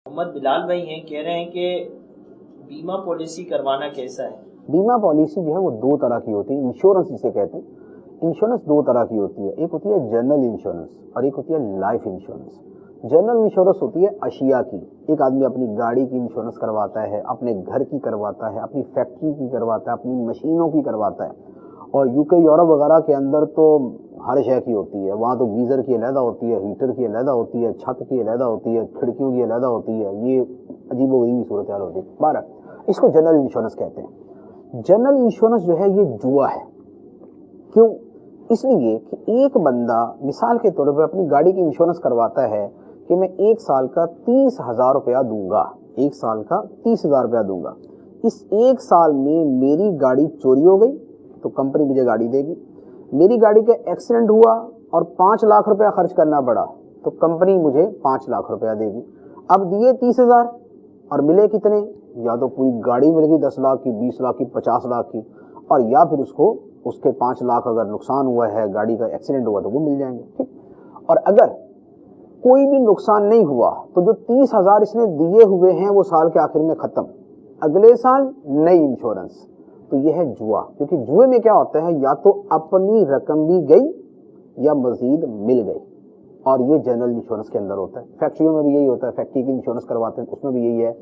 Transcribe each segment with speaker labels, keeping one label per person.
Speaker 1: محمد بلال بھائی ہیں، کہہ رہے ہیں کہ بیمہ پالیسی کروانا کیسا ہے؟
Speaker 2: بیمہ پالیسی جو ہے وہ دو طرح کی ہوتی ہے، انشورنس جسے کہتے ہیں۔ انشورنس دو طرح کی ہوتی ہے، ایک ہوتی ہے جنرل انشورنس اور ایک ہوتی ہے لائف انشورنس۔ جنرل انشورنس ہوتی ہے اشیاء کی، ایک آدمی اپنی گاڑی کی انشورنس کرواتا ہے، اپنے گھر کی کرواتا ہے، اپنی فیکٹری کی کرواتا ہے، اپنی مشینوں کی کرواتا ہے۔ اور UK یورپ وغیرہ کے اندر تو ہر شے کی ہوتی ہے، وہاں تو گیزر کی علیحدہ ہوتی ہے، ہیٹر کی علیحدہ ہوتی ہے، چھت کی علیحدہ ہوتی ہے، کھڑکیوں کی علیحدہ ہوتی ہے، یہ عجیب و غریبی صورتحال ہوتی ہے۔ بہرحال اس کو جنرل انشورنس کہتے ہیں۔ جنرل انشورنس جو ہے یہ جوا ہے۔ کیوں؟ اس لیے کہ ایک بندہ مثال کے طور پہ اپنی گاڑی کی انشورنس کرواتا ہے کہ میں 1 سال کا 30,000 روپیہ دوں گا، 1 سال کا 30,000 روپیہ دوں گا۔ اس 1 سال میں میری گاڑی چوری ہو گئی تو کمپنی مجھے گاڑی دے گی، میری گاڑی کا ایکسیڈنٹ ہوا اور 5 لاکھ روپیہ خرچ کرنا پڑا تو کمپنی مجھے 5 لاکھ روپیہ دے گی۔ اب دیے 30,000 اور ملے کتنے؟ یا تو پوری گاڑی مل گئی 10 لاکھ کی، 20 لاکھ کی، 50 لاکھ کی، اور یا پھر اس کو اس کے 5 لاکھ اگر نقصان ہوا ہے، گاڑی کا ایکسیڈنٹ ہوا تو وہ مل جائیں گے۔ ٹھیک، اور اگر کوئی بھی نقصان نہیں ہوا تو جو 30,000 اس نے دیے ہوئے ہیں وہ سال کے آخر میں ختم، اگلے سال نئی انشورنس۔ تو یہ ہے جوا، کیونکہ جوئے میں کیا ہوتا ہے، یا تو اپنی رقم بھی گئی یا مزید مل گئی، اور یہ جنرل انشورنس کے اندر ہوتا ہے۔ فیکٹریوں میں بھی یہی ہوتا ہے، فیکٹری کی انشورنس کرواتے ہیں اس میں بھی یہی ہے،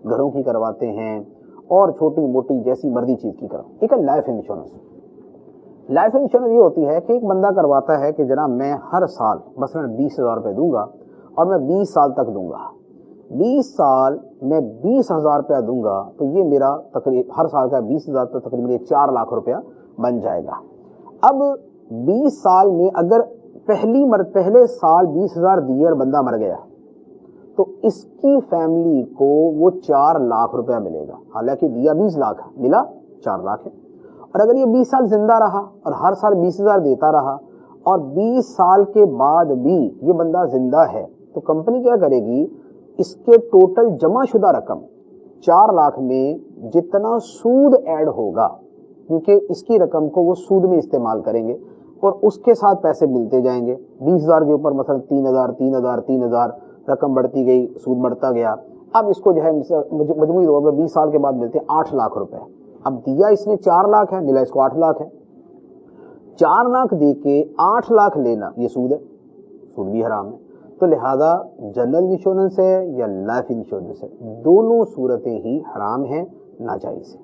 Speaker 2: گھروں کی کرواتے ہیں اور چھوٹی موٹی جیسی مرضی چیز کی کرو۔ ایک ہے لائف انشورنس۔ لائف انشورنس یہ ہوتی ہے کہ ایک بندہ کرواتا ہے کہ جناب میں ہر سال مثلا 20,000 روپے دوں گا اور میں 20 سال تک دوں گا، 20 سال میں 20,000 روپیہ دوں گا تو یہ میرا تقریباً ہر سال کا 20,000 تو تقریباً 4 لاکھ روپیہ بن جائے گا۔ اب 20 سال میں اگر پہلے سال 20,000 دیے اور بندہ مر گیا تو اس کی فیملی کو وہ 4 لاکھ روپیہ ملے گا، حالانکہ دیا 20 لاکھ ملا 4 لاکھ ہے۔ اور اگر یہ 20 سال زندہ رہا اور ہر سال 20,000 دیتا رہا اور 20 سال کے بعد بھی یہ بندہ زندہ ہے تو کمپنی کیا کرے گی، اس کے ٹوٹل جمع شدہ رقم 4 لاکھ میں جتنا سود ایڈ ہوگا، کیونکہ اس کی رقم کو وہ سود میں استعمال کریں گے اور اس کے ساتھ پیسے ملتے جائیں گے، 20,000 کے اوپر مثلا 3,000 3,000 3,000 رقم بڑھتی گئی، سود بڑھتا گیا۔ اب اس کو جو ہے مجموعی طور پر 20 سال کے بعد ملتے ہیں 8 لاکھ روپے۔ اب دیا اس نے 4 لاکھ ہے، ملا اس کو 8 لاکھ ہے۔ 4 لاکھ دے کے 8 لاکھ لینا یہ سود ہے، سود بھی حرام ہے۔ تو لہذا جنرل انشورنس ہے یا لائف انشورنس ہے، دونوں صورتیں ہی حرام ہیں، ناجائز ہیں۔